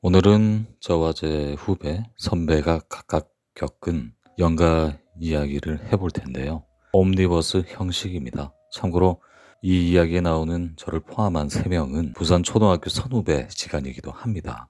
오늘은 저와 제 후배, 선배가 각각 겪은 연가 이야기를 해볼 텐데요. 옴니버스 형식입니다. 참고로 이 이야기에 나오는 저를 포함한 3명은 부산 초등학교 선후배 시간이기도 합니다.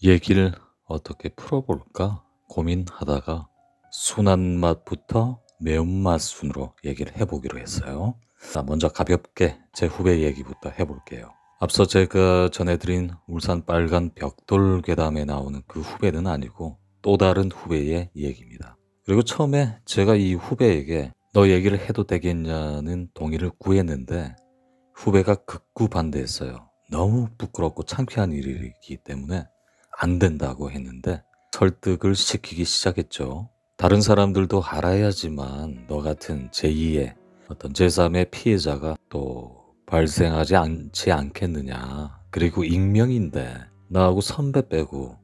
얘기를 어떻게 풀어볼까 고민하다가 순한 맛부터 매운맛 순으로 얘기를 해보기로 했어요. 자, 먼저 가볍게 제 후배 얘기부터 해볼게요. 앞서 제가 전해드린 울산 빨간 벽돌 괴담에 나오는 그 후배는 아니고 또 다른 후배의 얘기입니다. 그리고 처음에 제가 이 후배에게 너 얘기를 해도 되겠냐는 동의를 구했는데 후배가 극구 반대했어요. 너무 부끄럽고 창피한 일이기 때문에 안 된다고 했는데 설득을 시키기 시작했죠. 다른 사람들도 알아야지만 너 같은 제2의 어떤 제3의 피해자가 또 발생하지 않지 않겠느냐. 그리고 익명인데 나하고 선배 빼고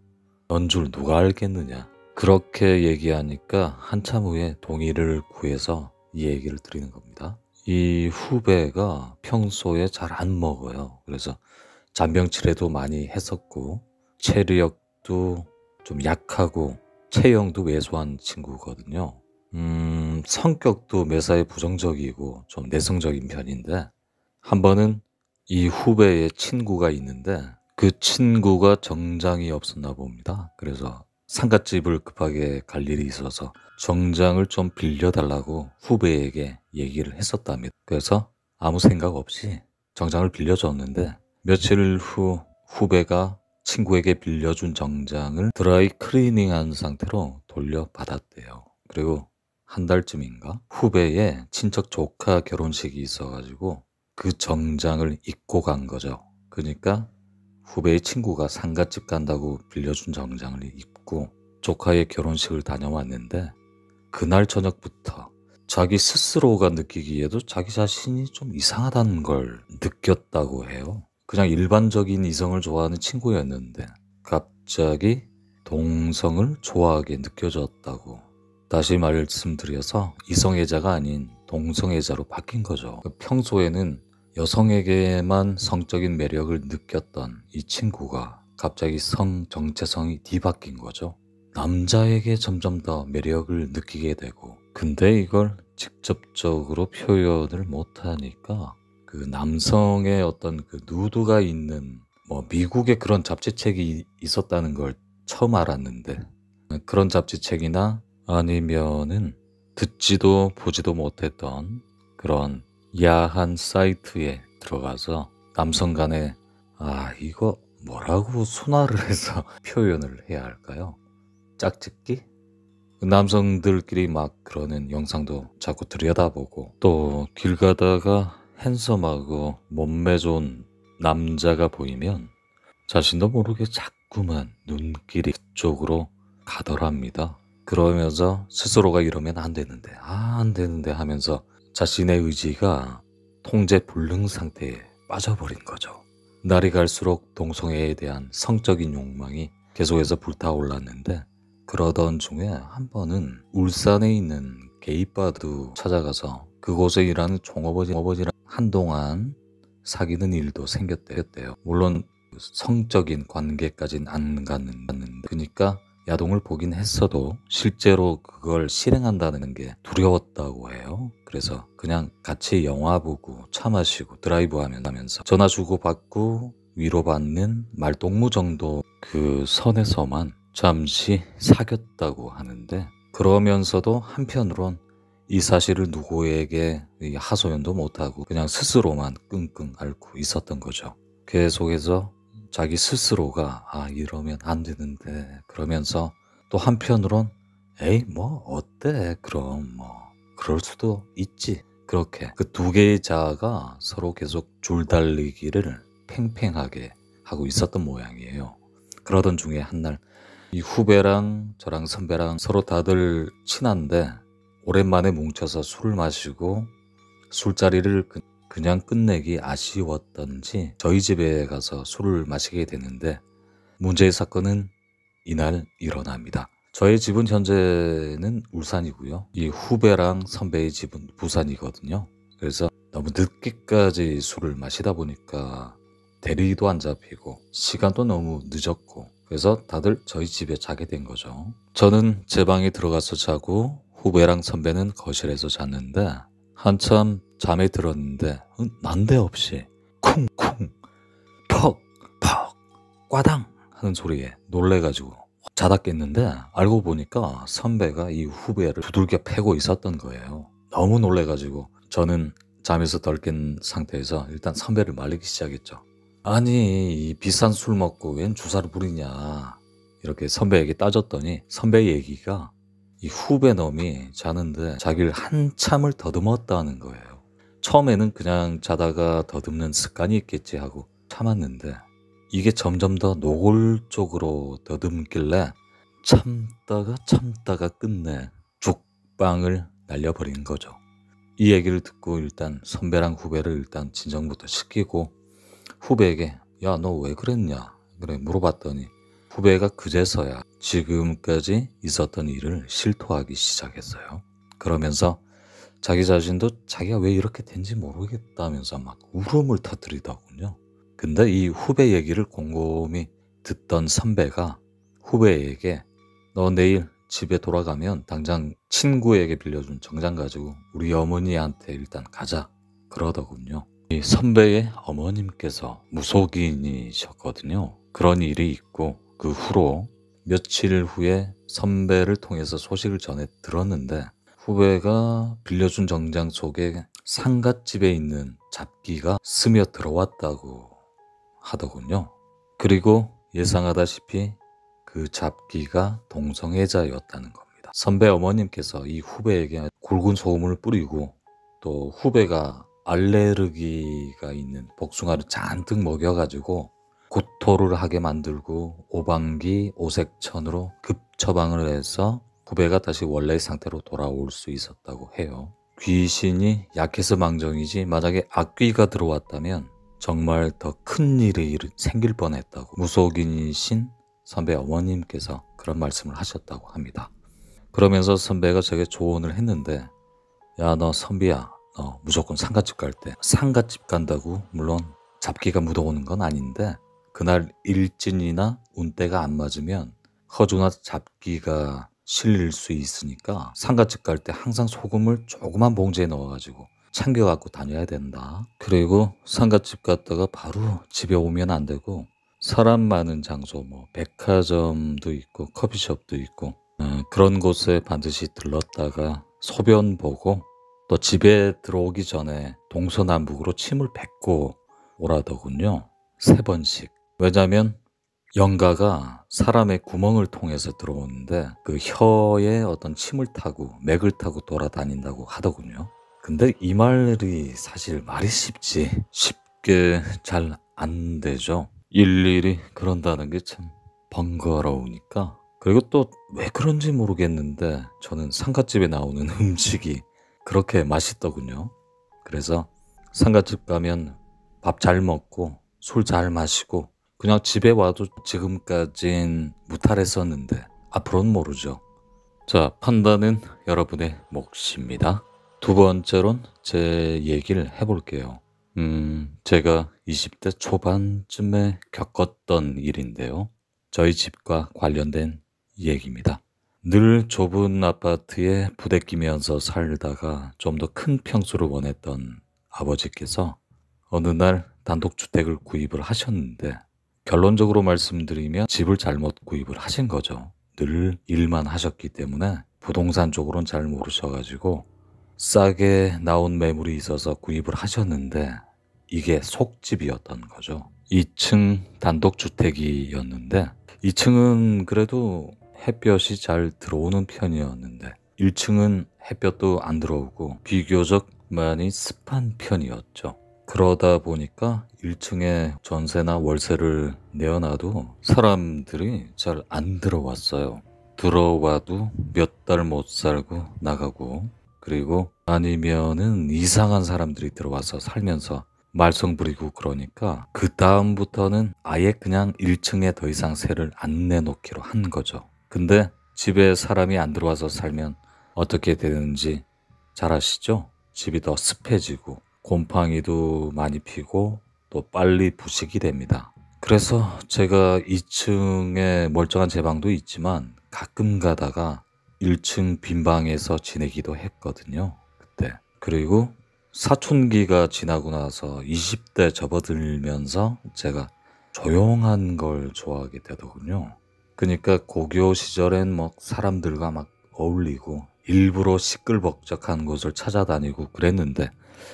넌 줄 누가 알겠느냐. 그렇게 얘기하니까 한참 후에 동의를 구해서 이 얘기를 드리는 겁니다. 이 후배가 평소에 잘 안 먹어요. 그래서 잔병치레도 많이 했었고 체력도 좀 약하고 체형도 왜소한 친구거든요. 성격도 매사에 부정적이고 좀 내성적인 편인데 한 번은 이 후배의 친구가 있는데 그 친구가 정장이 없었나 봅니다. 그래서 상갓집을 급하게 갈 일이 있어서 정장을 좀 빌려달라고 후배에게 얘기를 했었답니다. 그래서 아무 생각 없이 정장을 빌려줬는데 며칠 후 후배가 친구에게 빌려준 정장을 드라이 클리닝한 상태로 돌려받았대요. 그리고 한 달쯤인가 후배의 친척 조카 결혼식이 있어가지고 그 정장을 입고 간 거죠. 그러니까 후배의 친구가 상갓집 간다고 빌려준 정장을 입고 조카의 결혼식을 다녀왔는데 그날 저녁부터 자기 스스로가 느끼기에도 자기 자신이 좀 이상하다는 걸 느꼈다고 해요. 그냥 일반적인 이성을 좋아하는 친구였는데 갑자기 동성을 좋아하게 느껴졌다고. 다시 말씀드려서 이성애자가 아닌 동성애자로 바뀐 거죠. 평소에는 여성에게만 성적인 매력을 느꼈던 이 친구가 갑자기 성 정체성이 뒤바뀐 거죠. 남자에게 점점 더 매력을 느끼게 되고, 근데 이걸 직접적으로 표현을 못하니까 그 남성의 어떤 그 누드가 있는 미국에 그런 잡지책이 있었다는 걸 처음 알았는데, 그런 잡지책이나 아니면은 듣지도 보지도 못했던 그런 야한 사이트에 들어가서 남성 간에 이거 뭐라고 순화를 해서 표현을 해야 할까요? 짝짓기? 남성들끼리 막 그러는 영상도 자꾸 들여다보고 또 길 가다가 핸섬하고 몸매 좋은 남자가 보이면 자신도 모르게 자꾸만 눈길이 그쪽으로 가더랍니다. 그러면서 스스로가 이러면 안 되는데 안 되는데 하면서 자신의 의지가 통제 불능 상태에 빠져버린 거죠. 날이 갈수록 동성애에 대한 성적인 욕망이 계속해서 불타올랐는데 그러던 중에 한 번은 울산에 있는 게이바도 찾아가서 그곳에 일하는 종업원이랑 한동안 사귀는 일도 생겼대요. 물론 성적인 관계까지는 안 갔는데 그러니까 야동을 보긴 했어도 실제로 그걸 실행한다는 게 두려웠다고 해요. 그래서 그냥 같이 영화 보고 차 마시고 드라이브 하면서 전화 주고받고 위로받는 말동무 정도 그 선에서만 잠시 사귀었다고 하는데 그러면서도 한편으론 이 사실을 누구에게 하소연도 못하고 그냥 스스로만 끙끙 앓고 있었던 거죠. 계속해서 자기 스스로가 이러면 안 되는데 그러면서 또 한편으론 에이 뭐 어때 그럼 그럴 수도 있지 그렇게 그 두 개의 자아가 서로 계속 줄달리기를 팽팽하게 하고 있었던 모양이에요. 그러던 중에 한날 이 후배랑 저랑 선배랑 서로 다들 친한데 오랜만에 뭉쳐서 술을 마시고 술자리를 그냥 끝내기 아쉬웠던지 저희 집에 가서 술을 마시게 되는데 문제의 사건은 이날 일어납니다. 저의 집은 현재는 울산이고요. 이 후배랑 선배의 집은 부산이거든요. 그래서 너무 늦게까지 술을 마시다 보니까 대리도 안 잡히고 시간도 너무 늦었고 그래서 다들 저희 집에 자게 된 거죠. 저는 제 방에 들어가서 자고 후배랑 선배는 거실에서 잤는데 한참 잠에 들었는데 난데없이 쿵쿵 퍽 퍽 꽈당 하는 소리에 놀래가지고 자다 깼는데 알고 보니까 선배가 이 후배를 두들겨 패고 있었던 거예요. 너무 놀래가지고 저는 잠에서 덜 깬 상태에서 일단 선배를 말리기 시작했죠. 아니 이 비싼 술 먹고 웬 주사를 부리냐 이렇게 선배에게 따졌더니 선배 얘기가 이 후배 놈이 자는데 자기를 한참을 더듬었다는 거예요. 처음에는 그냥 자다가 더듬는 습관이 있겠지 하고 참았는데 이게 점점 더 노골적으로 더듬길래 참다가 끝내 죽방을 날려버린 거죠. 이 얘기를 듣고 일단 선배랑 후배를 일단 진정부터 시키고 후배에게 야 너 왜 그랬냐 그래 물어봤더니 후배가 그제서야 지금까지 있었던 일을 실토하기 시작했어요. 그러면서 자기 자신도 자기가 왜 이렇게 된지 모르겠다면서 막 울음을 터뜨리더군요. 근데 이 후배 얘기를 곰곰이 듣던 선배가 후배에게 너 내일 집에 돌아가면 당장 친구에게 빌려준 정장 가지고 우리 어머니한테 일단 가자 그러더군요. 이 선배의 어머님께서 무속인이셨거든요. 그런 일이 있고 그 후로 며칠 후에 선배를 통해서 소식을 전해 들었는데 후배가 빌려준 정장 속에 상갓집에 있는 잡기가 스며 들어왔다고 하더군요. 그리고 예상하다시피 그 잡기가 동성애자였다는 겁니다. 선배 어머님께서 이 후배에게 굵은 소금을 뿌리고 또 후배가 알레르기가 있는 복숭아를 잔뜩 먹여가지고 구토를 하게 만들고 오방기 오색천으로 급처방을 해서 후배가 다시 원래의 상태로 돌아올 수 있었다고 해요. 귀신이 약해서 망정이지 만약에 악귀가 들어왔다면 정말 더 큰 일이 생길 뻔했다고 무속인이신 선배 어머님께서 그런 말씀을 하셨다고 합니다. 그러면서 선배가 제게 조언을 했는데 야 너 선비야 너 무조건 상갓집 갈 때 상갓집 간다고 물론 잡기가 묻어오는 건 아닌데 그날 일진이나 운때가 안 맞으면 허주나 잡기가 실릴 수 있으니까 상갓집 갈 때 항상 소금을 조그만 봉지에 넣어가지고 챙겨갖고 다녀야 된다. 그리고 상갓집 갔다가 바로 집에 오면 안 되고 사람 많은 장소 뭐 백화점도 있고 커피숍도 있고 그런 곳에 반드시 들렀다가 소변 보고 또 집에 들어오기 전에 동서남북으로 침을 뱉고 오라더군요. 3번씩. 왜냐하면 영가가 사람의 구멍을 통해서 들어오는데 그 혀에 어떤 침을 타고 맥을 타고 돌아다닌다고 하더군요. 근데 이 말이 사실 말이 쉽게 잘 안 되죠. 일일이 그런다는 게 참 번거로우니까. 그리고 또 왜 그런지 모르겠는데 저는 상갓집에 나오는 음식이 그렇게 맛있더군요. 그래서 상갓집 가면 밥 잘 먹고 술 잘 마시고 그냥 집에 와도 지금까진 무탈했었는데 앞으로는 모르죠. 자, 판단은 여러분의 몫입니다. 두 번째론 제 얘기를 해볼게요. 제가 20대 초반쯤에 겪었던 일인데요. 저희 집과 관련된 얘기입니다. 늘 좁은 아파트에 부대끼면서 살다가 좀 더 큰 평수를 원했던 아버지께서 어느 날 단독주택을 구입을 하셨는데 결론적으로 말씀드리면 집을 잘못 구입을 하신 거죠. 늘 일만 하셨기 때문에 부동산 쪽으로는 잘 모르셔가지고 싸게 나온 매물이 있어서 구입을 하셨는데 이게 속집이었던 거죠. 2층 단독주택이었는데 2층은 그래도 햇볕이 잘 들어오는 편이었는데 1층은 햇볕도 안 들어오고 비교적 많이 습한 편이었죠. 그러다 보니까 1층에 전세나 월세를 내어놔도 사람들이 잘 안 들어왔어요. 들어와도 몇 달 못 살고 나가고 그리고 아니면은 이상한 사람들이 들어와서 살면서 말썽 부리고 그러니까 그 다음부터는 아예 그냥 1층에 더 이상 세를 안 내놓기로 한 거죠. 근데 집에 사람이 안 들어와서 살면 어떻게 되는지 잘 아시죠? 집이 더 습해지고 곰팡이도 많이 피고 또 빨리 부식이 됩니다. 그래서 제가 2층에 멀쩡한 제 방도 있지만 가끔 가다가 1층 빈 방에서 지내기도 했거든요. 그때. 그리고 사춘기가 지나고 나서 20대 접어들면서 제가 조용한 걸 좋아하게 되더군요. 그러니까 고교 시절엔 뭐 사람들과 막 어울리고 일부러 시끌벅적한 곳을 찾아다니고 그랬는데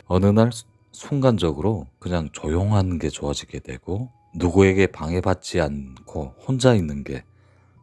어느 날 순간적으로 그냥 조용한 게 좋아지게 되고 누구에게 방해받지 않고 혼자 있는 게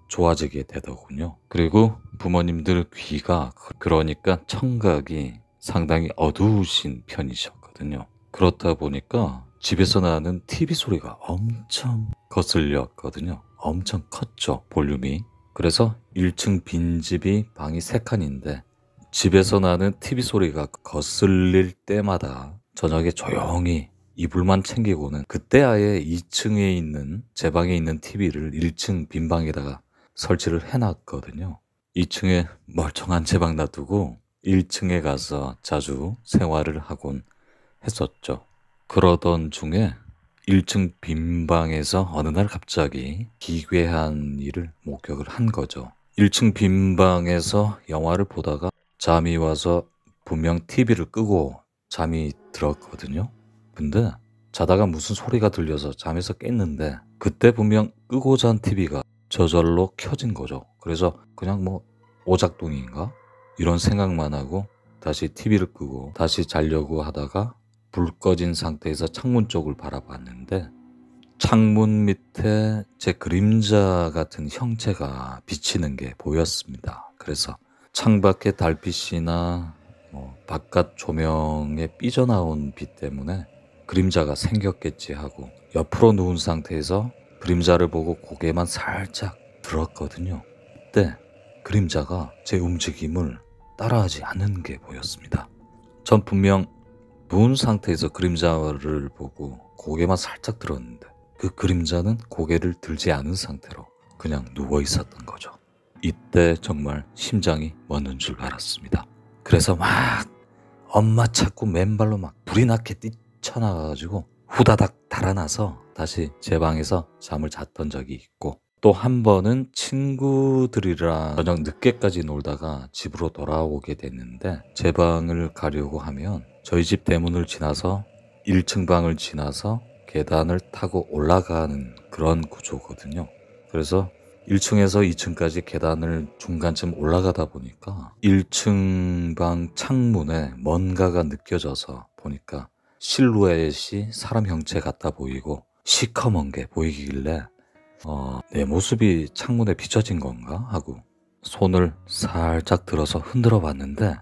좋아지게 되더군요. 그리고 부모님들 귀가 그러니까 청각이 상당히 어두우신 편이셨거든요. 그렇다 보니까 집에서 나는 TV 소리가 엄청 거슬렸거든요. 엄청 컸죠, 볼륨이. 그래서 1층 빈집이 방이 3칸인데 집에서 나는 TV 소리가 거슬릴 때마다 저녁에 조용히 이불만 챙기고는 그때 아예 2층에 있는 제 방에 있는 TV를 1층 빈 방에다가 설치를 해놨거든요. 2층에 멀쩡한 제 방 놔두고 1층에 가서 자주 생활을 하곤 했었죠. 그러던 중에 1층 빈 방에서 어느 날 갑자기 기괴한 일을 목격을 한 거죠. 1층 빈 방에서 영화를 보다가 잠이 와서 분명 TV를 끄고 잠이 들었거든요. 근데 자다가 무슨 소리가 들려서 잠에서 깼는데 그때 분명 끄고 잔 TV가 저절로 켜진 거죠. 그래서 그냥 뭐 오작동인가? 이런 생각만 하고 다시 TV를 끄고 다시 자려고 하다가 불 꺼진 상태에서 창문 쪽을 바라봤는데 창문 밑에 제 그림자 같은 형체가 비치는 게 보였습니다. 그래서 창밖의 달빛이나 바깥 조명에 삐져나온 빛 때문에 그림자가 생겼겠지 하고 옆으로 누운 상태에서 그림자를 보고 고개만 살짝 들었거든요. 그때 그림자가 제 움직임을 따라하지 않는 게 보였습니다. 전 분명 누운 상태에서 그림자를 보고 고개만 살짝 들었는데 그 그림자는 고개를 들지 않은 상태로 그냥 누워 있었던 거죠. 이때 정말 심장이 멎는 줄 알았습니다. 그래서 막 엄마 찾고 맨발로 막 불이 나게 뛰쳐나가가지고 후다닥 달아나서 다시 제 방에서 잠을 잤던 적이 있고 또 한 번은 친구들이랑 저녁 늦게까지 놀다가 집으로 돌아오게 됐는데 제 방을 가려고 하면 저희 집 대문을 지나서 1층 방을 지나서 계단을 타고 올라가는 그런 구조거든요. 그래서 1층에서 2층까지 계단을 중간쯤 올라가다 보니까 1층 방 창문에 뭔가가 느껴져서 보니까 실루엣이 사람 형체 같아 보이고 시커먼 게 보이길래 내 모습이 창문에 비춰진 건가 하고 손을 살짝 들어서 흔들어 봤는데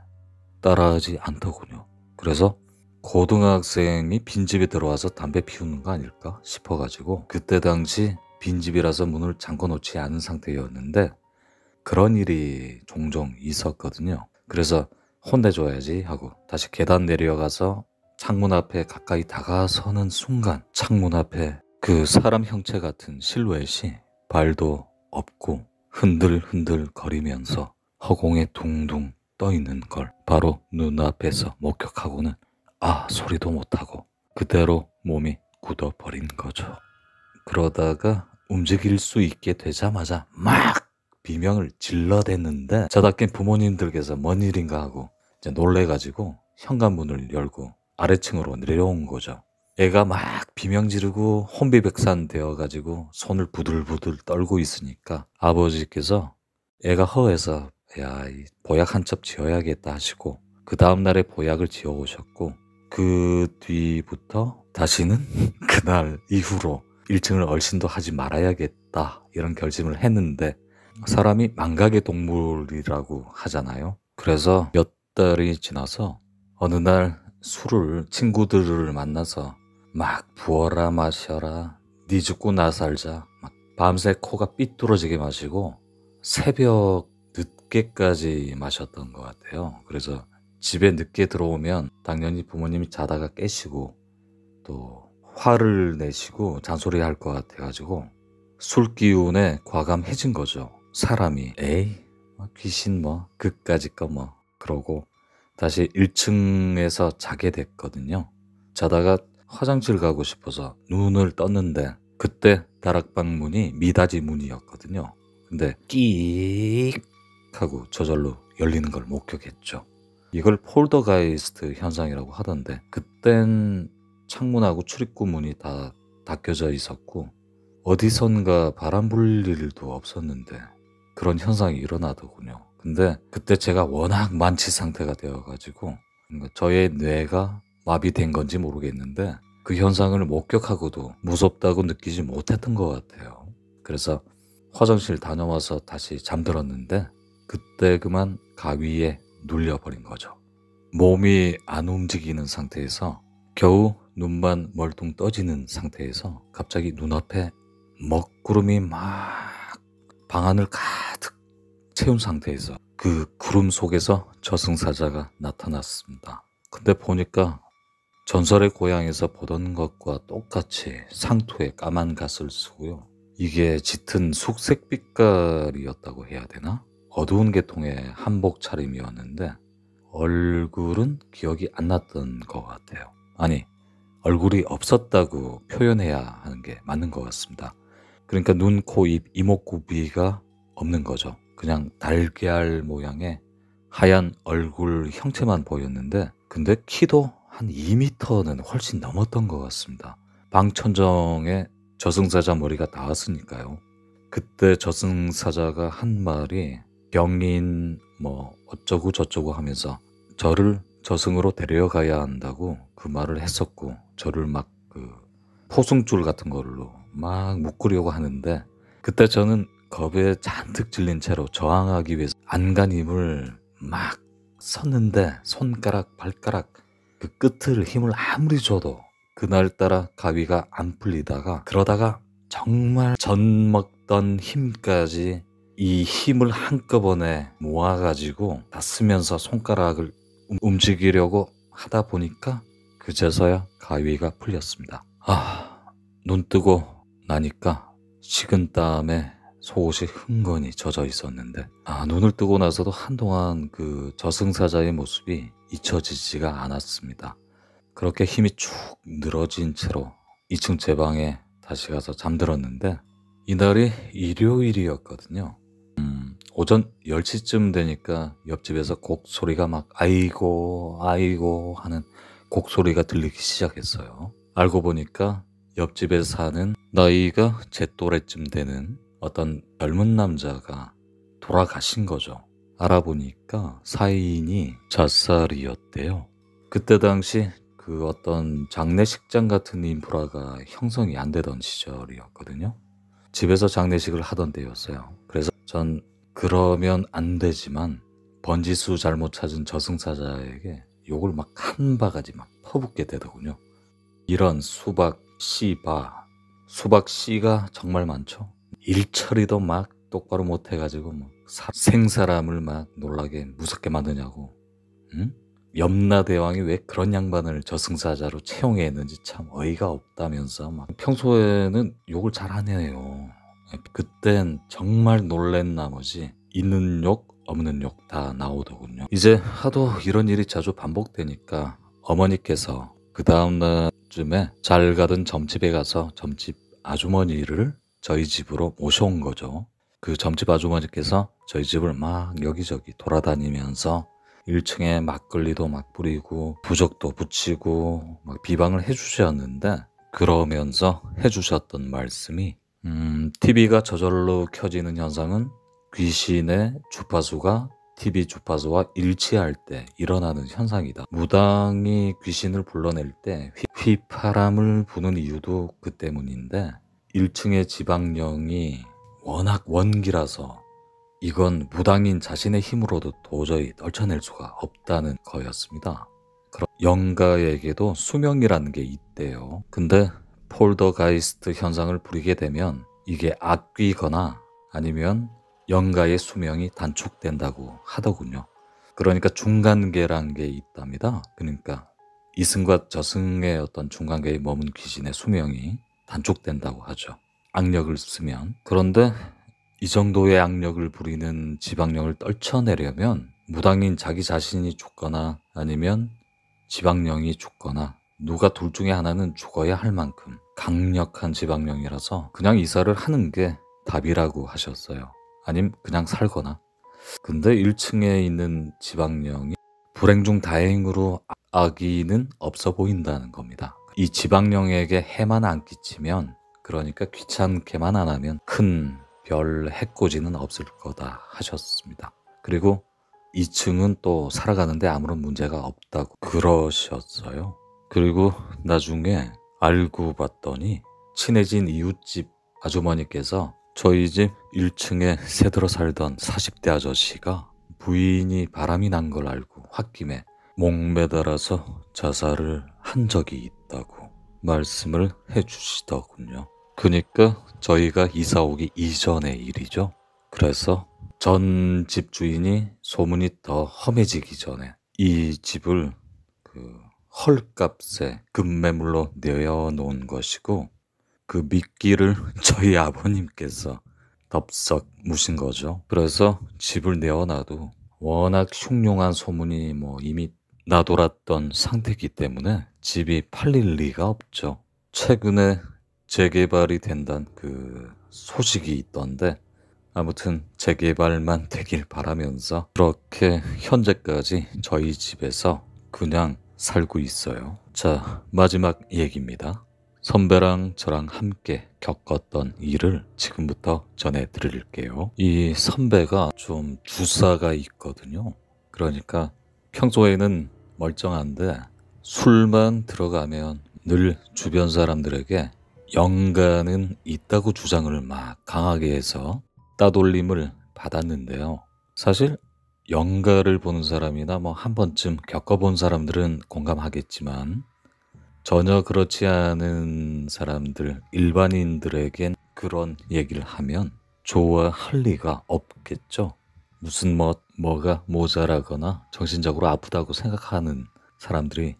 따라하지 않더군요. 그래서 고등학생이 빈집에 들어와서 담배 피우는 거 아닐까 싶어가지고 그때 당시 빈집이라서 문을 잠궈 놓지 않은 상태였는데 그런 일이 종종 있었거든요. 그래서 혼내줘야지 하고 다시 계단 내려가서 창문 앞에 가까이 다가서는 순간 창문 앞에 그 사람 형체 같은 실루엣이 발도 없고 흔들흔들 거리면서 허공에 둥둥 떠 있는 걸 바로 눈앞에서 목격하고는 소리도 못하고 그대로 몸이 굳어버린 거죠. 그러다가 움직일 수 있게 되자마자 막 비명을 질러댔는데 저답게 부모님들께서 뭔 일인가 하고 이제 놀래가지고 현관문을 열고 아래층으로 내려온 거죠. 애가 막 비명 지르고 혼비백산 되어가지고 손을 부들부들 떨고 있으니까 아버지께서 애가 허해서 야, 이 보약 한 첩 지어야겠다 하시고 그 다음날에 보약을 지어 오셨고 그 뒤부터 다시는 그날 이후로 1층을 얼씬도 하지 말아야겠다 이런 결심을 했는데 사람이 망각의 동물이라고 하잖아요. 그래서 몇 달이 지나서 어느 날 술을 친구들을 만나서 막 부어라 마셔라 니 죽고 나 살자 막 밤새 코가 삐뚤어지게 마시고 새벽 늦게까지 마셨던 것 같아요. 그래서 집에 늦게 들어오면 당연히 부모님이 자다가 깨시고 또 화를 내시고 잔소리 할 것 같아가지고 술 기운에 과감해진 거죠. 사람이 에이 귀신 뭐 그까짓 거 뭐 그러고 다시 1층에서 자게 됐거든요. 자다가 화장실 가고 싶어서 눈을 떴는데 그때 다락방 문이 미닫이 문이었거든요. 근데 끼익 하고 저절로 열리는 걸 목격했죠. 이걸 폴더가이스트 현상이라고 하던데 그땐 창문하고 출입구 문이 다 닫혀져 있었고 어디선가 바람 불 일도 없었는데 그런 현상이 일어나더군요. 근데 그때 제가 워낙 만취 상태가 되어가지고 저의 뇌가 마비된 건지 모르겠는데 그 현상을 목격하고도 무섭다고 느끼지 못했던 것 같아요. 그래서 화장실 다녀와서 다시 잠들었는데 그때 그만 가위에 눌려버린 거죠. 몸이 안 움직이는 상태에서 겨우 눈만 멀뚱 떠지는 상태에서 갑자기 눈앞에 먹구름이 막 방안을 가득 채운 상태에서 그 구름 속에서 저승사자가 나타났습니다. 근데 보니까 전설의 고향에서 보던 것과 똑같이 상투에 까만 갓을 쓰고요. 이게 짙은 숙색 빛깔이었다고 해야 되나? 어두운 계통의 한복 차림이었는데 얼굴은 기억이 안 났던 것 같아요. 아니, 얼굴이 없었다고 표현해야 하는 게 맞는 것 같습니다. 그러니까 눈, 코, 입, 이목구비가 없는 거죠. 그냥 달걀 모양의 하얀 얼굴 형체만 보였는데 근데 키도 한 2m는 훨씬 넘었던 것 같습니다. 방천정에 저승사자 머리가 닿았으니까요. 그때 저승사자가 한 말이 병인 뭐 어쩌고 저쩌고 하면서 저를 저승으로 데려가야 한다고 그 말을 했었고 저를 막 그 포승줄 같은 걸로 막 묶으려고 하는데 그때 저는 겁에 잔뜩 질린 채로 저항하기 위해서 안간힘을 막 섰는데 손가락 발가락 그 끝을 힘을 아무리 줘도 그날따라 가위가 안 풀리다가 그러다가 정말 젖먹던 힘까지 이 힘을 한꺼번에 모아가지고 다 쓰면서 손가락을 움직이려고 하다 보니까 그제서야 가위가 풀렸습니다. 눈 뜨고 나니까 식은땀에 속옷이 흥건히 젖어 있었는데 눈을 뜨고 나서도 한동안 그 저승사자의 모습이 잊혀지지가 않았습니다. 그렇게 힘이 축 늘어진 채로 2층 제 방에 다시 가서 잠들었는데 이날이 일요일이었거든요. 오전 10시쯤 되니까 옆집에서 곡소리가 막 아이고 아이고 하는 곡소리가 들리기 시작했어요. 알고 보니까 옆집에 사는 나이가 제 또래쯤 되는 어떤 젊은 남자가 돌아가신 거죠. 알아보니까 사인이 자살이었대요. 그때 당시 그 어떤 장례식장 같은 인프라가 형성이 안 되던 시절이었거든요. 집에서 장례식을 하던 때였어요. 그래서 전 그러면 안 되지만 번지수 잘못 찾은 저승사자에게 욕을 막 한 바가지 막 퍼붓게 되더군요. 이런 수박, 씨바, 수박 씨가 정말 많죠. 일처리도 막 똑바로 못 해가지고 뭐 생사람을 막 놀라게 무섭게 만드냐고. 응? 염라대왕이 왜 그런 양반을 저승사자로 채용했는지 참 어이가 없다면서 막 평소에는 욕을 잘 안 해요. 그땐 정말 놀란 나머지 있는 욕 없는 욕 다 나오더군요. 이제 하도 이런 일이 자주 반복되니까 어머니께서 그 다음날쯤에 잘 가던 점집에 가서 점집 아주머니를 저희 집으로 모셔온 거죠. 그 점집 아주머니께서 저희 집을 막 여기저기 돌아다니면서 1층에 막걸리도 막 뿌리고 부적도 붙이고 막 비방을 해주셨는데 그러면서 해주셨던 말씀이 TV가 저절로 켜지는 현상은 귀신의 주파수가 TV 주파수와 일치할 때 일어나는 현상이다. 무당이 귀신을 불러낼 때 휘파람을 부는 이유도 그 때문인데 1층의 지방령이 워낙 원기라서 이건 무당인 자신의 힘으로도 도저히 떨쳐낼 수가 없다는 거였습니다. 그럼 영가에게도 수명이라는 게 있대요. 근데 폴더가이스트 현상을 부리게 되면 이게 악귀거나 아니면 영가의 수명이 단축된다고 하더군요. 그러니까 중간계란 게 있답니다. 그러니까 이승과 저승의 어떤 중간계에 머문 귀신의 수명이 단축된다고 하죠. 악력을 쓰면. 그런데 이 정도의 악력을 부리는 지방령을 떨쳐내려면 무당인 자기 자신이 죽거나 아니면 지방령이 죽거나 누가 둘 중에 하나는 죽어야 할 만큼 강력한 지방령이라서 그냥 이사를 하는 게 답이라고 하셨어요. 아님 그냥 살거나. 근데 1층에 있는 지방령이 불행 중 다행으로 아기는 없어 보인다는 겁니다. 이 지방령에게 해만 안 끼치면, 그러니까 귀찮게만 안 하면 큰 별 해코지는 없을 거다 하셨습니다. 그리고 2층은 또 살아가는데 아무런 문제가 없다고 그러셨어요. 그리고 나중에 알고 봤더니 친해진 이웃집 아주머니께서 저희 집 1층에 새들어 살던 40대 아저씨가 부인이 바람이 난 걸 알고 홧김에 목매달아서 자살을 한 적이 있다고 말씀을 해주시더군요. 그러니까 저희가 이사 오기 이전의 일이죠. 그래서 전 집주인이 소문이 더 험해지기 전에 이 집을 헐값에 급매물로 내어놓은 것이고, 그 미끼를 저희 아버님께서 덥석 무신 거죠. 그래서 집을 내어놔도 워낙 흉흉한 소문이 이미 나돌았던 상태이기 때문에 집이 팔릴 리가 없죠. 최근에 재개발이 된다는 그 소식이 있던데, 아무튼 재개발만 되길 바라면서 그렇게 현재까지 저희 집에서 그냥 살고 있어요. 자, 마지막 얘기입니다. 선배랑 저랑 함께 겪었던 일을 지금부터 전해드릴게요. 이 선배가 좀 주사가 있거든요. 그러니까 평소에는 멀쩡한데 술만 들어가면 늘 주변 사람들에게 영가는 있다고 주장을 막 강하게 해서 따돌림을 받았는데요. 사실 영가를 보는 사람이나 한 번쯤 겪어본 사람들은 공감하겠지만, 전혀 그렇지 않은 사람들, 일반인들에겐 그런 얘기를 하면 좋아할 리가 없겠죠. 무슨 뭐가 모자라거나 정신적으로 아프다고 생각하는 사람들이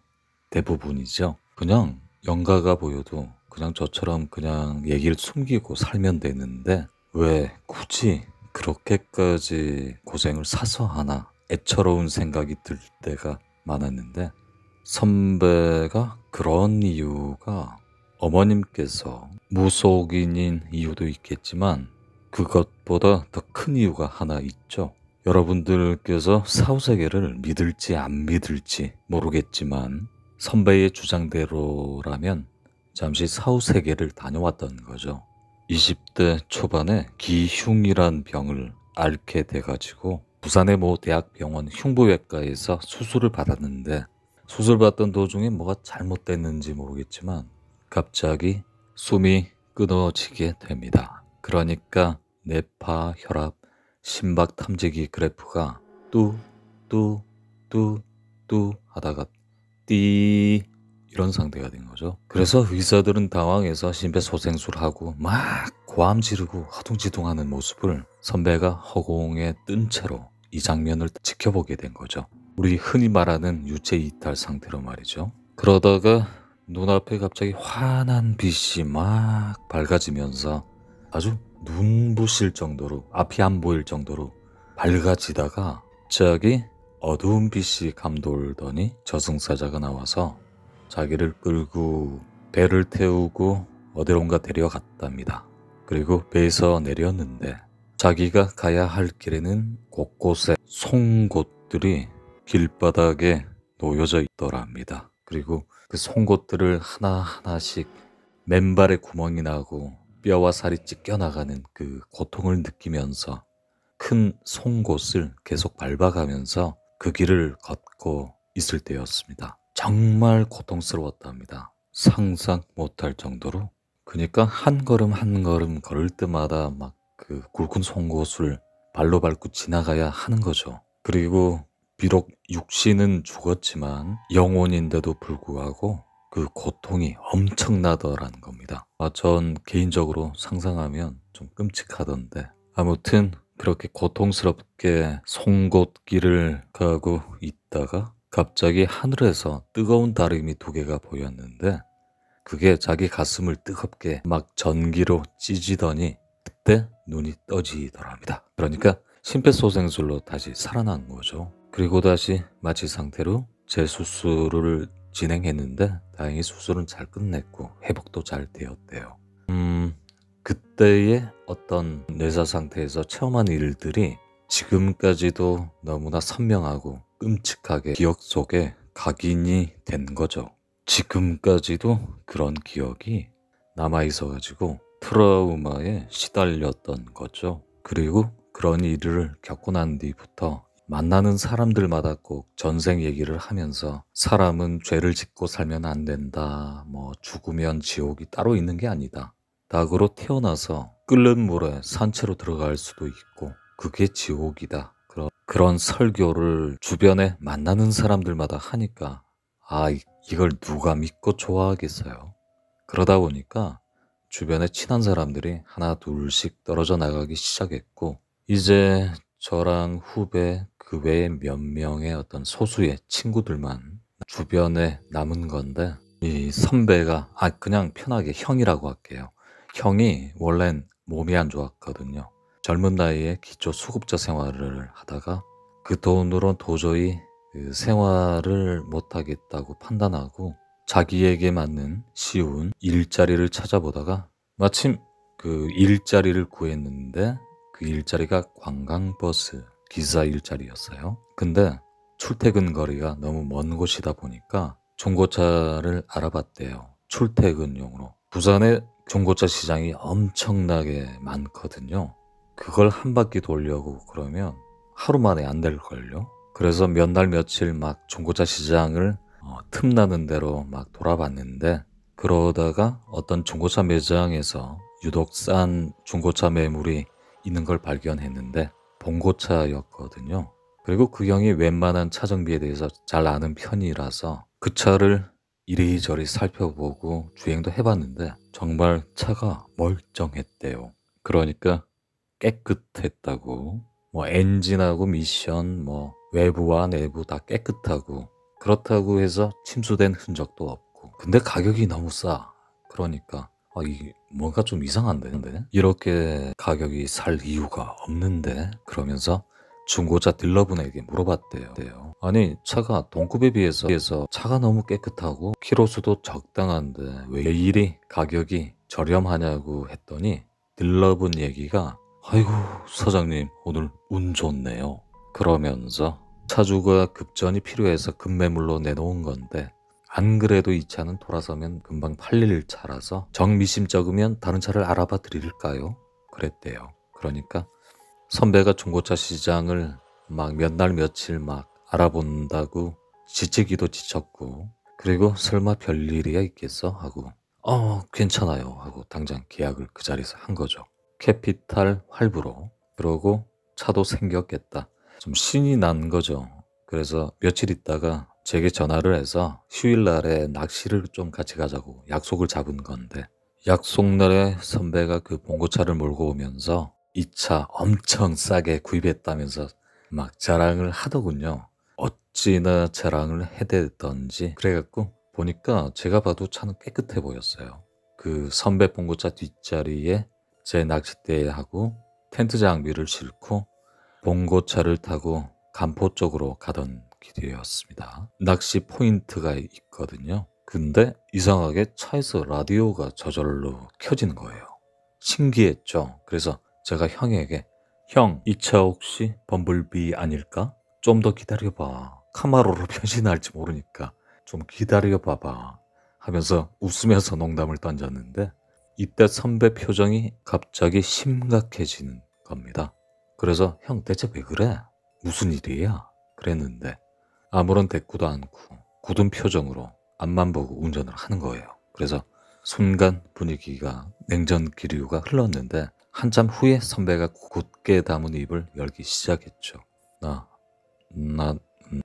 대부분이죠. 그냥 영가가 보여도 그냥 저처럼 그냥 얘기를 숨기고 살면 되는데 왜 굳이 그렇게까지 고생을 사서 하나, 애처로운 생각이 들 때가 많았는데, 선배가 그런 이유가 어머님께서 무속인인 이유도 있겠지만 그것보다 더 큰 이유가 하나 있죠. 여러분들께서 사후세계를 믿을지 안 믿을지 모르겠지만 선배의 주장대로라면 잠시 사후세계를 다녀왔던 거죠. 20대 초반에 기흉이란 병을 앓게 돼가지고 부산의 모 대학병원 흉부외과에서 수술을 받았는데, 수술받던 도중에 뭐가 잘못됐는지 모르겠지만 갑자기 숨이 끊어지게 됩니다. 그러니까 뇌파, 혈압, 심박 탐지기 그래프가 뚜뚜뚜뚜 하다가 띠 이런 상태가 된 거죠. 그래서 의사들은 당황해서 심폐소생술하고 막 고함 지르고 허둥지둥하는 모습을 선배가 허공에 뜬 채로 이 장면을 지켜보게 된 거죠. 우리 흔히 말하는 유체 이탈 상태로 말이죠. 그러다가 눈앞에 갑자기 환한 빛이 막 밝아지면서 아주 눈부실 정도로, 앞이 안 보일 정도로 밝아지다가 갑자기 어두운 빛이 감돌더니 저승사자가 나와서 자기를 끌고 배를 태우고 어디론가 데려갔답니다. 그리고 배에서 내렸는데 자기가 가야 할 길에는 곳곳에 송곳들이 길바닥에 놓여져 있더랍니다. 그리고 그 송곳들을 하나하나씩 맨발에 구멍이 나고 뼈와 살이 찢겨나가는 그 고통을 느끼면서 큰 송곳을 계속 밟아가면서 그 길을 걷고 있을 때였습니다. 정말 고통스러웠답니다. 상상 못할 정도로. 그러니까 한 걸음 한 걸음 걸을 때마다 막 그 굵은 송곳을 발로 밟고 지나가야 하는 거죠. 그리고 비록 육신은 죽었지만 영혼인데도 불구하고 그 고통이 엄청나더라는 겁니다. 전 개인적으로 상상하면 좀 끔찍하던데, 아무튼 그렇게 고통스럽게 송곳길을 가고 있다가 갑자기 하늘에서 뜨거운 다리미 2개가 보였는데, 그게 자기 가슴을 뜨겁게 막 전기로 찢으더니 그때 눈이 떠지더랍니다. 그러니까 심폐소생술로 다시 살아난 거죠. 그리고 다시 마취 상태로 재수술을 진행했는데 다행히 수술은 잘 끝냈고 회복도 잘 되었대요. 그때의 어떤 뇌사 상태에서 체험한 일들이 지금까지도 너무나 선명하고 끔찍하게 기억 속에 각인이 된 거죠. 지금까지도 그런 기억이 남아있어가지고 트라우마에 시달렸던 거죠. 그리고 그런 일을 겪고 난 뒤부터 만나는 사람들마다 꼭 전생 얘기를 하면서 사람은 죄를 짓고 살면 안 된다. 뭐 죽으면 지옥이 따로 있는 게 아니다. 닭으로 태어나서 끓는 물에 산채로 들어갈 수도 있고 그게 지옥이다. 그런 설교를 주변에 만나는 사람들마다 하니까 이걸 누가 믿고 좋아하겠어요. 그러다 보니까 주변에 친한 사람들이 하나 둘씩 떨어져 나가기 시작했고 이제 저랑 후배 그 외에 몇 명의 어떤 소수의 친구들만 주변에 남은 건데 이 선배가 그냥 편하게 형이라고 할게요. 형이 원래는 몸이 안 좋았거든요. 젊은 나이에 기초 수급자 생활을 하다가 그 돈으로 도저히 그 생활을 못하겠다고 판단하고 자기에게 맞는 쉬운 일자리를 찾아보다가 마침 그 일자리를 구했는데 그 일자리가 관광버스 기사 일자리였어요. 근데 출퇴근 거리가 너무 먼 곳이다 보니까 중고차를 알아봤대요. 출퇴근용으로. 부산에 중고차 시장이 엄청나게 많거든요. 그걸 한 바퀴 돌려고 그러면 하루 만에 안 될걸요. 그래서 몇 날 며칠 막 중고차 시장을 틈나는 대로 막 돌아봤는데 그러다가 어떤 중고차 매장에서 유독 싼 중고차 매물이 있는 걸 발견했는데 봉고차였거든요. 그리고 그 형이 웬만한 차 정비에 대해서 잘 아는 편이라서 그 차를 이리저리 살펴보고 주행도 해봤는데 정말 차가 멀쩡했대요. 그러니까 깨끗했다고 뭐 엔진하고 미션 뭐 외부와 내부 다 깨끗하고 그렇다고 해서 침수된 흔적도 없고 근데 가격이 너무 싸. 그러니까 이게 뭔가 좀 이상한데 이렇게 가격이 살 이유가 없는데 그러면서 중고차 딜러분에게 물어봤대요. 아니 차가 동급에 비해서 차가 너무 깨끗하고 키로수도 적당한데 왜 이리 가격이 저렴하냐고 했더니 딜러분 얘기가 아이고 사장님 오늘 운 좋네요. 그러면서 차주가 급전이 필요해서 급매물로 내놓은 건데 안 그래도 이 차는 돌아서면 금방 팔릴 차라서 정미심쩍으면 다른 차를 알아봐 드릴까요? 그랬대요. 그러니까 선배가 중고차 시장을 막 몇 날 며칠 막 알아본다고 지치기도 지쳤고 그리고 설마 별일이야 있겠어? 하고 괜찮아요 하고 당장 계약을 그 자리에서 한 거죠. 캐피탈 활부로. 그러고 차도 생겼겠다. 좀 신이 난 거죠. 그래서 며칠 있다가 제게 전화를 해서 휴일날에 낚시를 좀 같이 가자고 약속을 잡은 건데 약속날에 선배가 그 봉고차를 몰고 오면서 이 차 엄청 싸게 구입했다면서 막 자랑을 하더군요. 어찌나 자랑을 해대던지 그래갖고 보니까 제가 봐도 차는 깨끗해 보였어요. 그 선배 봉고차 뒷자리에 제 낚싯대하고 텐트 장비를 싣고 봉고차를 타고 간포 쪽으로 가던 길이었습니다. 낚시 포인트가 있거든요. 근데 이상하게 차에서 라디오가 저절로 켜지는 거예요. 신기했죠. 그래서 제가 형에게 형, 이 차 혹시 범블비 아닐까? 좀 더 기다려봐. 카마로로 변신할지 모르니까 좀 기다려봐봐 하면서 웃으면서 농담을 던졌는데 이때 선배 표정이 갑자기 심각해지는 겁니다. 그래서 형 대체 왜 그래? 무슨 일이야? 그랬는데 아무런 대꾸도 않고 굳은 표정으로 앞만 보고 운전을 하는 거예요. 그래서 순간 분위기가 냉전 기류가 흘렀는데 한참 후에 선배가 굳게 담은 입을 열기 시작했죠. 나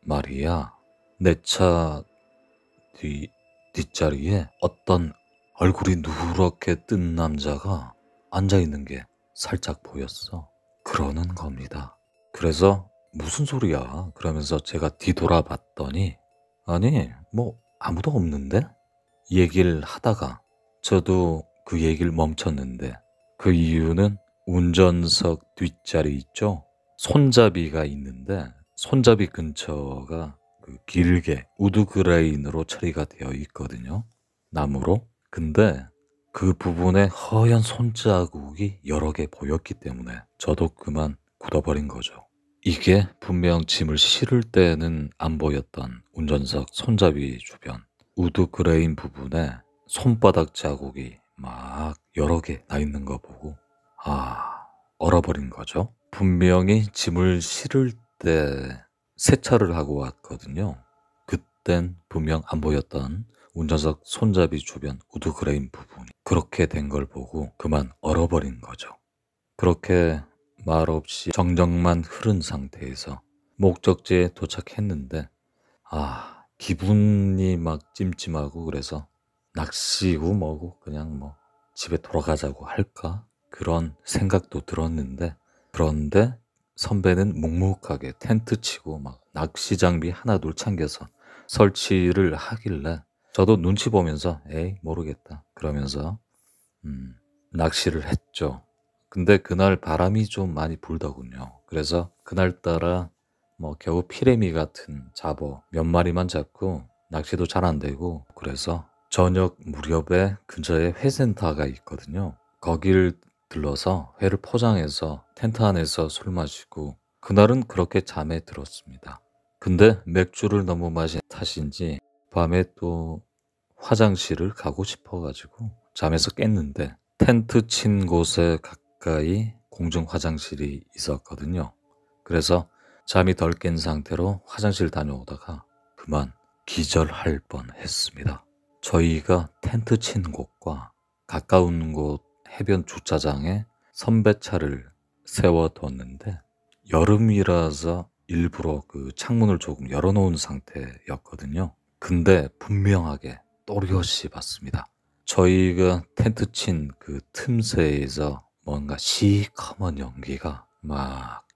말이야. 내 차 뒷자리에 어떤 얼굴이 누렇게 뜬 남자가 앉아있는 게 살짝 보였어. 그러는 겁니다. 그래서 무슨 소리야? 그러면서 제가 뒤돌아봤더니 아니 뭐 아무도 없는데? 얘기를 하다가 저도 그 얘기를 멈췄는데 그 이유는 운전석 뒷자리 있죠? 손잡이가 있는데 손잡이 근처가 길게 우드그레인으로 처리가 되어 있거든요. 나무로. 근데 그 부분에 허연 손자국이 여러 개 보였기 때문에 저도 그만 굳어버린 거죠. 이게 분명 짐을 실을 때는 안 보였던 운전석 손잡이 주변 우드그레인 부분에 손바닥 자국이 막 여러 개 나 있는 거 보고 얼어버린 거죠. 분명히 짐을 실을 때 세차를 하고 왔거든요. 그땐 분명 안 보였던 운전석 손잡이 주변 우드그레인 부분이 그렇게 된 걸 보고 그만 얼어버린 거죠. 그렇게 말없이 정적만 흐른 상태에서 목적지에 도착했는데 기분이 막 찜찜하고 그래서 낚시고 뭐고 그냥 뭐 집에 돌아가자고 할까? 그런 생각도 들었는데 그런데 선배는 묵묵하게 텐트 치고 막 낚시 장비 하나 둘 챙겨서 설치를 하길래 저도 눈치 보면서 에이 모르겠다 그러면서 낚시를 했죠. 근데 그날 바람이 좀 많이 불더군요. 그래서 그날따라 뭐 겨우 피레미 같은 잡어 몇 마리만 잡고 낚시도 잘 안 되고 그래서 저녁 무렵에 근처에 회센터가 있거든요. 거길 들러서 회를 포장해서 텐트 안에서 술 마시고 그날은 그렇게 잠에 들었습니다. 근데 맥주를 너무 마신 탓인지 밤에 또 화장실을 가고 싶어가지고 잠에서 깼는데 텐트 친 곳에 가까이 공중 화장실이 있었거든요. 그래서 잠이 덜 깬 상태로 화장실 다녀오다가 그만 기절할 뻔했습니다. 저희가 텐트 친 곳과 가까운 곳 해변 주차장에 선배차를 세워뒀는데 여름이라서 일부러 그 창문을 조금 열어놓은 상태였거든요. 근데 분명하게 또렷이 봤습니다. 저희가 텐트 친 그 틈새에서 뭔가 시커먼 연기가 막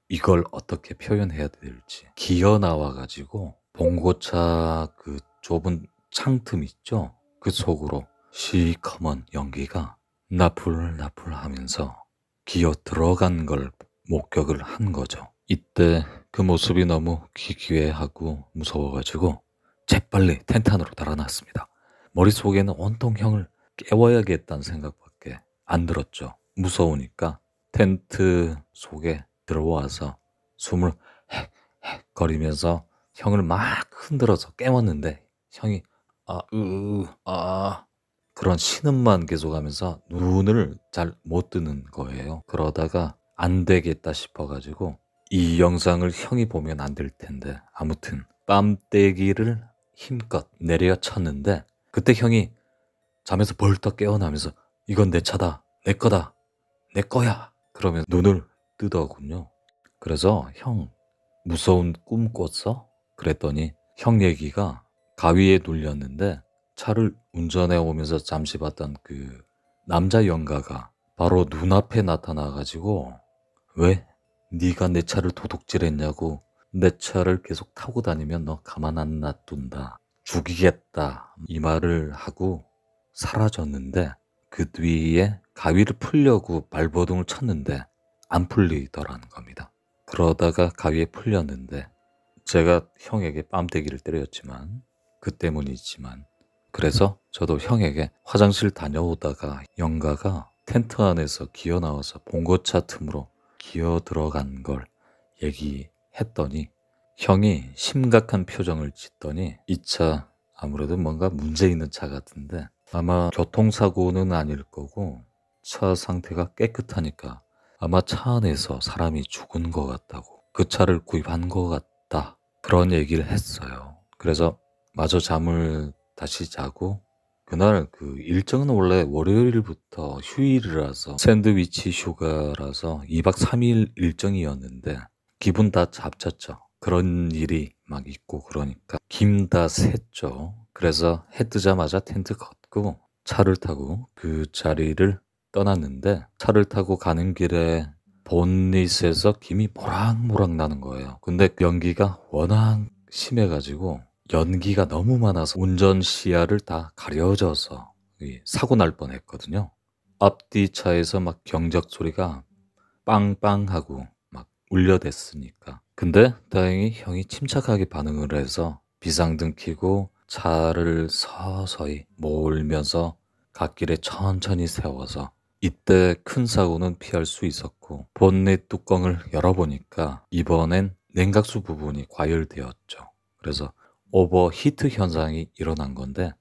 이걸 어떻게 표현해야 될지 기어 나와가지고 봉고차 그 좁은 창틈 있죠? 그 속으로 시커먼 연기가 나풀나풀 하면서 기어 들어간 걸 목격을 한 거죠. 이때 그 모습이 너무 기괴하고 무서워가지고 재빨리 텐트 안으로 달아났습니다. 머릿속에는 온통 형을 깨워야겠다는 생각밖에 안 들었죠. 무서우니까 텐트 속에 들어와서 숨을 헥헥 거리면서 형을 막 흔들어서 깨웠는데 형이 그런 신음만 계속하면서 눈을 잘 못 뜨는 거예요. 그러다가 안 되겠다 싶어가지고 이 영상을 형이 보면 안 될 텐데 아무튼 뺨때기를 힘껏 내려쳤는데 그때 형이 잠에서 벌떡 깨어나면서 이건 내 차다, 내 거다, 내 거야 그러면서 눈을 뜨더군요. 그래서 형 무서운 꿈 꿨어? 그랬더니 형 얘기가 가위에 눌렸는데 차를 운전해 오면서 잠시 봤던 그 남자 영가가 바로 눈앞에 나타나가지고 왜 네가 내 차를 도둑질했냐고 내 차를 계속 타고 다니면 너 가만 안 놔둔다 죽이겠다 이 말을 하고 사라졌는데 그 뒤에 가위를 풀려고 발버둥을 쳤는데 안 풀리더라는 겁니다. 그러다가 가위에 풀렸는데 제가 형에게 뺨때기를 때렸지만 그 때문이지만 그래서 저도 형에게 화장실 다녀오다가 영가가 텐트 안에서 기어 나와서 봉고차 틈으로 기어 들어간 걸 얘기했더니 형이 심각한 표정을 짓더니 이 차 아무래도 뭔가 문제 있는 차 같은데 아마 교통사고는 아닐 거고 차 상태가 깨끗하니까 아마 차 안에서 사람이 죽은 것 같다고 그 차를 구입한 것 같다 그런 얘기를 했어요. 그래서 마저 잠을 다시 자고 그날 그 일정은 원래 월요일부터 휴일이라서 샌드위치 휴가라서 2박 3일 일정이었는데 기분 다 잡쳤죠. 그런 일이 막 있고 그러니까 김 다 샜죠. 그래서 해 뜨자마자 텐트 걷고 차를 타고 그 자리를 떠났는데 차를 타고 가는 길에 본닛에서 김이 모락모락 나는 거예요. 근데 그 연기가 워낙 심해가지고 연기가 너무 많아서 운전 시야를 다 가려져서 사고 날 뻔했거든요. 앞뒤 차에서 막 경적 소리가 빵빵하고 막 울려댔으니까 근데 다행히 형이 침착하게 반응을 해서 비상등 켜고 차를 서서히 몰면서 갓길에 천천히 세워서 이때 큰 사고는 피할 수 있었고 본넷 뚜껑을 열어보니까 이번엔 냉각수 부분이 과열되었죠. 그래서 오버히트 현상이 일어난 건데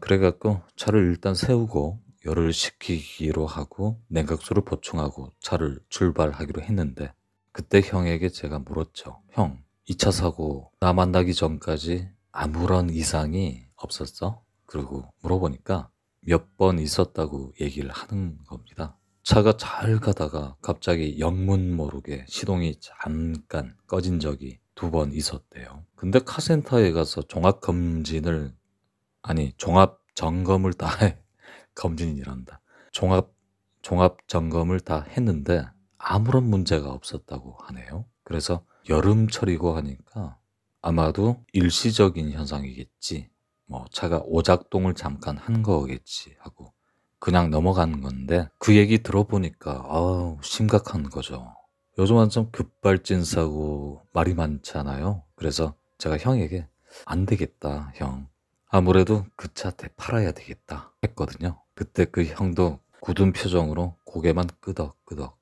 그래갖고 차를 일단 세우고 열을 식히기로 하고 냉각수를 보충하고 차를 출발하기로 했는데 그때 형에게 제가 물었죠. 형, 2차 사고 나 만나기 전까지 아무런 이상이 없었어? 그리고 물어보니까 몇 번 있었다고 얘기를 하는 겁니다. 차가 잘 가다가 갑자기 영문 모르게 시동이 잠깐 꺼진 적이 2번 있었대요. 근데 카센터에 가서 종합 점검을 다 해. 검진이란다. 종합 점검을 다 했는데 아무런 문제가 없었다고 하네요. 그래서 여름철이고 하니까 아마도 일시적인 현상이겠지. 뭐 차가 오작동을 잠깐 한 거겠지 하고 그냥 넘어가는 건데 그 얘기 들어보니까 심각한 거죠. 요즘 완전 급발진 사고 말이 많잖아요. 그래서 제가 형에게 안 되겠다, 형. 아무래도 그 차 되팔아야 되겠다 했거든요. 그때 그 형도 굳은 표정으로 고개만 끄덕끄덕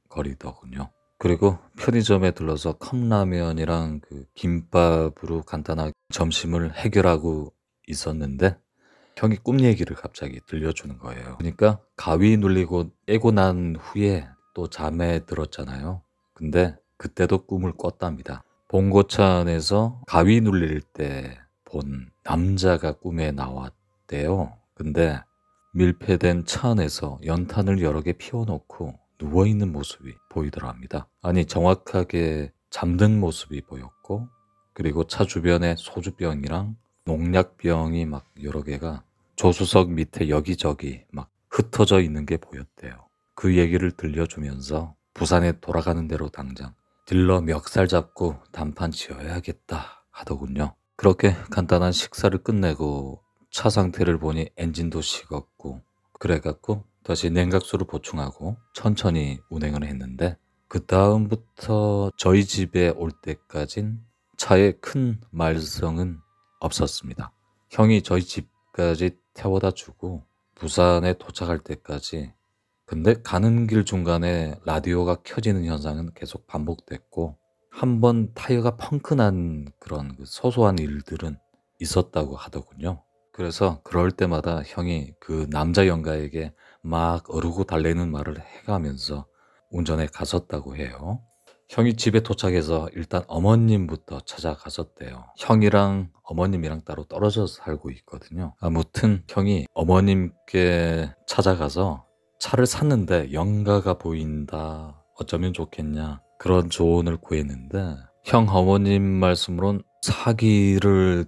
거리더군요. 그리고 편의점에 들러서 컵라면이랑 그 김밥으로 간단하게 점심을 해결하고 있었는데 형이 꿈 얘기를 갑자기 들려주는 거예요. 그러니까 가위 눌리고 깨고 난 후에 또 잠에 들었잖아요. 근데 그때도 꿈을 꿨답니다. 봉고차 안에서 가위 눌릴 때 본 남자가 꿈에 나왔대요. 근데 밀폐된 차 안에서 연탄을 여러 개 피워놓고 누워있는 모습이 보이더라 합니다. 아니 정확하게 잠든 모습이 보였고 그리고 차 주변에 소주병이랑 농약병이 막 여러 개가 조수석 밑에 여기저기 막 흩어져 있는 게 보였대요. 그 얘기를 들려주면서 부산에 돌아가는 대로 당장 딜러 멱살 잡고 단판 지어야겠다 하더군요. 그렇게 간단한 식사를 끝내고 차 상태를 보니 엔진도 식었고 그래갖고 다시 냉각수를 보충하고 천천히 운행을 했는데 그 다음부터 저희 집에 올 때까진 차에 큰 말썽은 없었습니다. 형이 저희 집까지 태워다 주고 부산에 도착할 때까지 근데 가는 길 중간에 라디오가 켜지는 현상은 계속 반복됐고 한 번 타이어가 펑크난 그런 그 소소한 일들은 있었다고 하더군요. 그래서 그럴 때마다 형이 그 남자 영가에게 막 어르고 달래는 말을 해가면서 운전에 갔었다고 해요. 형이 집에 도착해서 일단 어머님부터 찾아갔었대요. 형이랑 어머님이랑 따로 떨어져 살고 있거든요. 아무튼 형이 어머님께 찾아가서 차를 샀는데 영가가 보인다. 어쩌면 좋겠냐. 그런 조언을 구했는데 형 어머님 말씀으론 사기를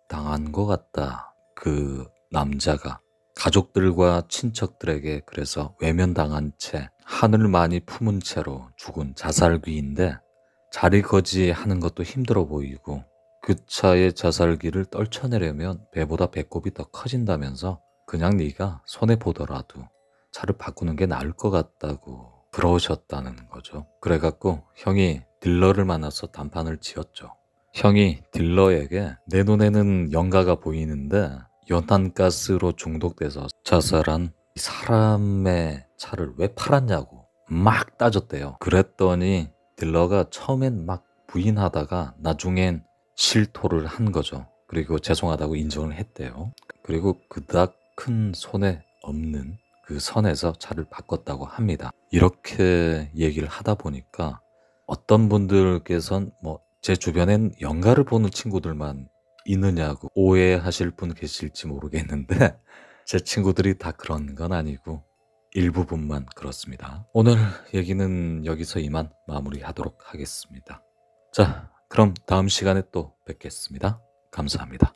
당한 것 같다. 그 남자가 가족들과 친척들에게 그래서 외면당한 채 한을 많이 품은 채로 죽은 자살귀인데 자리거지하는 것도 힘들어 보이고 그 차의 자살기를 떨쳐내려면 배보다 배꼽이 더 커진다면서 그냥 네가 손해보더라도 차를 바꾸는 게 나을 것 같다고 그러셨다는 거죠. 그래갖고 형이 딜러를 만나서 단판을 지었죠. 형이 딜러에게 내 눈에는 영가가 보이는데 연탄가스로 중독돼서 자살한 사람의 차를 왜 팔았냐고 막 따졌대요. 그랬더니 딜러가 처음엔 막 부인하다가 나중엔 실토를 한 거죠. 그리고 죄송하다고 인정을 했대요. 그리고 그닥 큰 손해 없는 그 선에서 차를 바꿨다고 합니다. 이렇게 얘기를 하다 보니까 어떤 분들께선 뭐 제 주변엔 영가를 보는 친구들만 있느냐고 오해하실 분 계실지 모르겠는데 제 친구들이 다 그런 건 아니고 일부분만 그렇습니다. 오늘 얘기는 여기서 이만 마무리하도록 하겠습니다. 자, 그럼 다음 시간에 또 뵙겠습니다. 감사합니다.